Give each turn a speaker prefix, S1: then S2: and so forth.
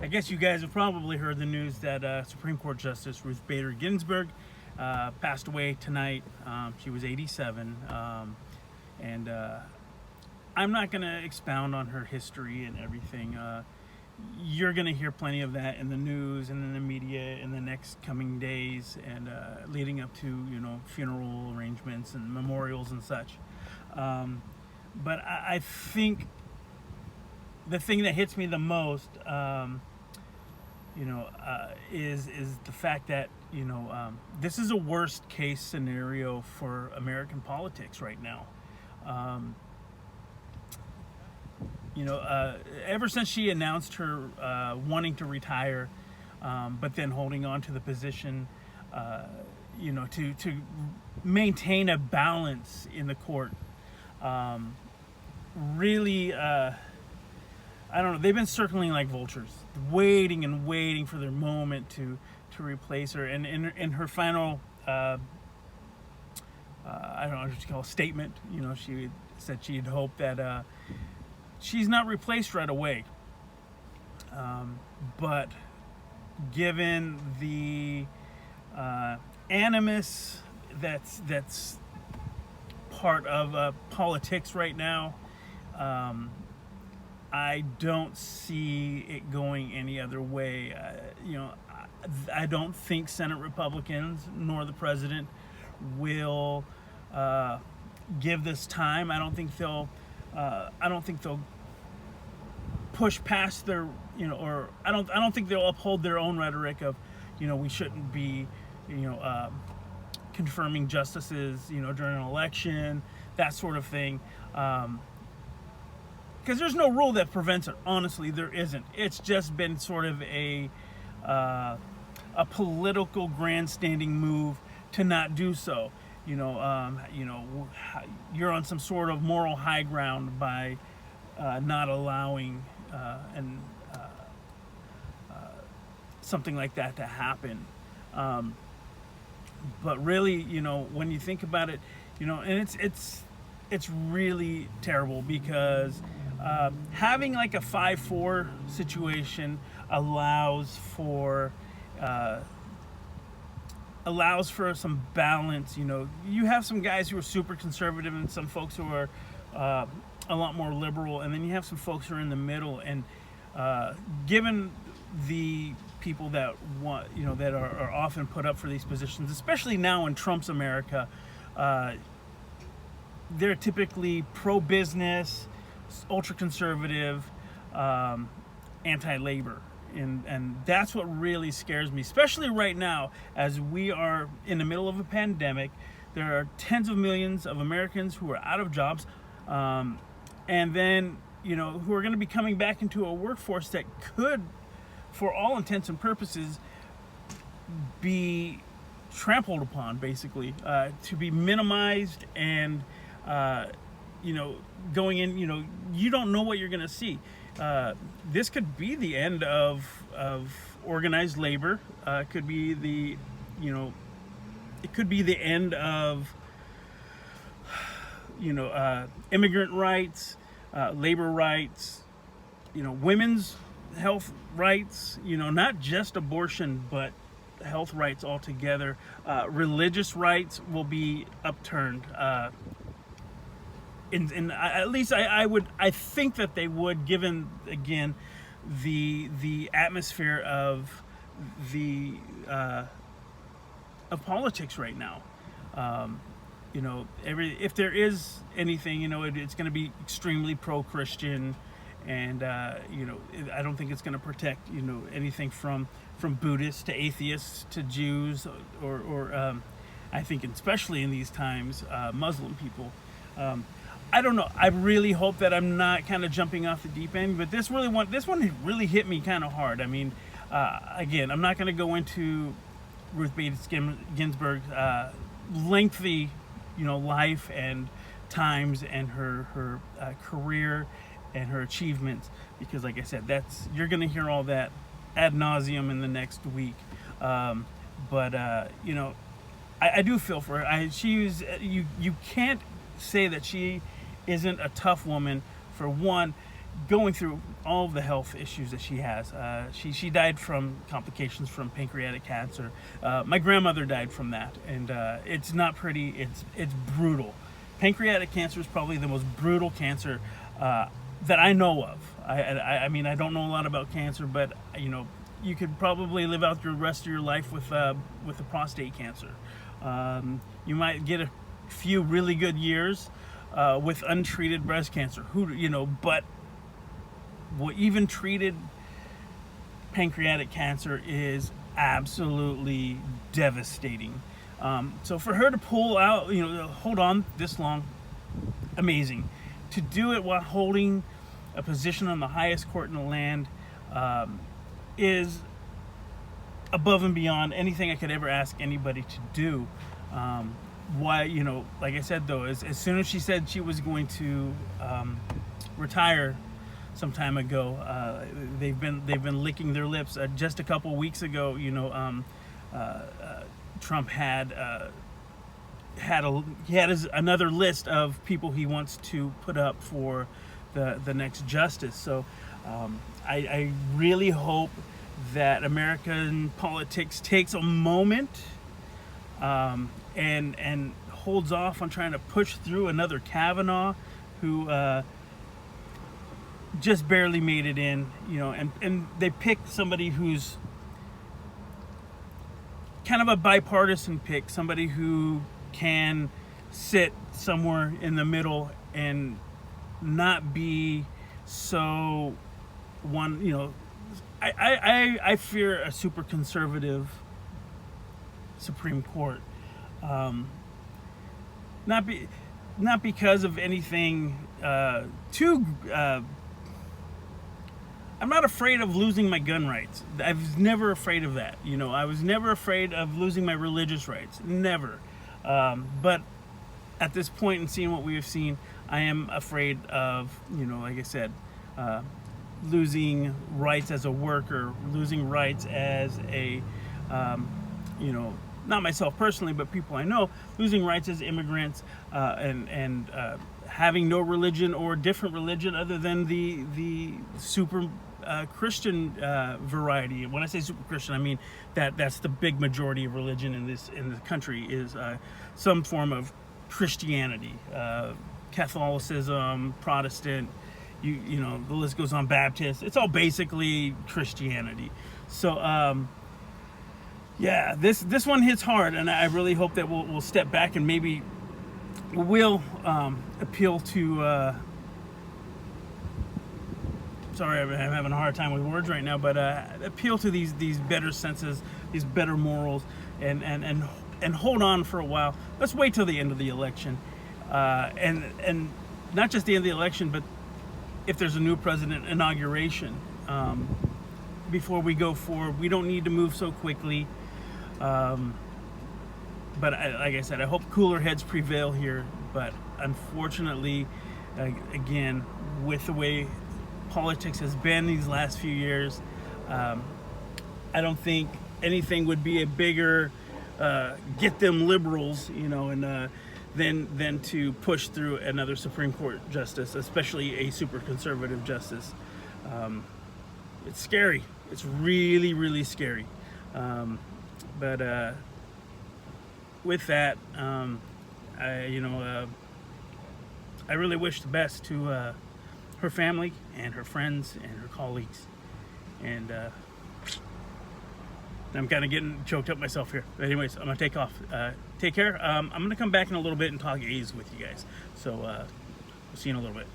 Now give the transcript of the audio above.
S1: I guess you guys have probably heard the news that Supreme Court Justice Ruth Bader Ginsburg passed away tonight. She was 87. And I'm not going to expound on her history and everything. You're going to hear plenty of that in the news and in the media in the next coming days and leading up to, funeral arrangements and memorials and such. But I think the thing that hits me the most, is the fact that, this is a worst case scenario for American politics right now. Ever since she announced her wanting to retire, but then holding on to the position, to maintain a balance in the court, really, I don't know. They've been circling like vultures, waiting and waiting for their moment to replace her. And in her final, I don't know what you call it, statement, she said she'd hoped that she's not replaced right away. But given the animus that's part of politics right now, I don't see it going any other way. I don't think Senate Republicans nor the president will give this time. I don't think they'll push past their, or I don't think they'll uphold their own rhetoric of, we shouldn't be, confirming justices, during an election, that sort of thing. Because there's no rule that prevents it. Honestly, there isn't. It's just been sort of a political grandstanding move to not do so. You're on some sort of moral high ground by not allowing something like that to happen. But really, when you think about it, and it's really terrible because having like a 5-4 situation allows for some balance. You have some guys who are super conservative and some folks who are a lot more liberal, and then you have some folks who are in the middle. And given the people that want, that are often put up for these positions, especially now in Trump's America, they're typically pro-business, ultra-conservative, anti-labor. And that's what really scares me, especially right now as we are in the middle of a pandemic. There are tens of millions of Americans who are out of jobs, and then, who are going to be coming back into a workforce that could, for all intents and purposes, be trampled upon, basically, to be minimized and, going in, you don't know what you're going to see. This could be the end of organized labor. It could be the end of, immigrant rights, labor rights, women's health rights, not just abortion, but health rights altogether. Religious rights will be upturned. And at least I think that they would, given again the atmosphere of politics right now. If there is anything, it's going to be extremely pro-Christian, and I don't think it's going to protect anything from Buddhists to atheists to Jews or I think especially in these times Muslim people. I don't know. I really hope that I'm not kind of jumping off the deep end, but this one really hit me kind of hard. I mean, again, I'm not going to go into Ruth Bader Ginsburg's lengthy, life and times and her career and her achievements, because, like I said, you're going to hear all that ad nauseum in the next week. But I do feel for her. You can't say that she isn't a tough woman. For one, going through all of the health issues that she has. She died from complications from pancreatic cancer. My grandmother died from that, and it's not pretty. It's brutal. Pancreatic cancer is probably the most brutal cancer that I know of. I mean, I don't know a lot about cancer, but you could probably live out the rest of your life with a prostate cancer. You might get a few really good years with untreated breast cancer. But even treated pancreatic cancer is absolutely devastating. So for her to pull out, hold on this long, amazing. To do it while holding a position on the highest court in the land is above and beyond anything I could ever ask anybody to do. Why, like I said though, as soon as she said she was going to retire some time ago, they've been licking their lips. Just a couple weeks ago, Trump had another list of people he wants to put up for the next justice. So I really hope that American politics takes a moment and holds off on trying to push through another Kavanaugh who just barely made it in, and they picked somebody who's kind of a bipartisan pick, somebody who can sit somewhere in the middle and not be so I fear a super conservative Supreme Court, not because of anything too. I'm not afraid of losing my gun rights. I was never afraid of that. I was never afraid of losing my religious rights. Never. But at this point in seeing what we have seen, I am afraid of, like I said, losing rights as a worker, losing rights as a, not myself personally, but people I know, losing rights as immigrants, and having no religion or different religion other than the super Christian variety. When I say super Christian, I mean that's the big majority of religion in the country is some form of Christianity, Catholicism, Protestant. The list goes on. Baptist. It's all basically Christianity. So yeah, this one hits hard, and I really hope that we'll step back and maybe we'll appeal to. Sorry, I'm having a hard time with words right now, but appeal to these better senses, these better morals, and hold on for a while. Let's wait till the end of the election, and not just the end of the election, but if there's a new president inauguration, before we go forward. We don't need to move so quickly. But like I said, I hope cooler heads prevail here. But unfortunately, again, with the way politics has been these last few years, I don't think anything would be a bigger get them liberals, and than to push through another Supreme Court justice, especially a super conservative justice. It's scary. It's really, really scary. But with that, I really wish the best to her family and her friends and her colleagues. And I'm kind of getting choked up myself here. But anyways, I'm going to take off. Take care. I'm going to come back in a little bit and talk A's with you guys. So we'll see you in a little bit.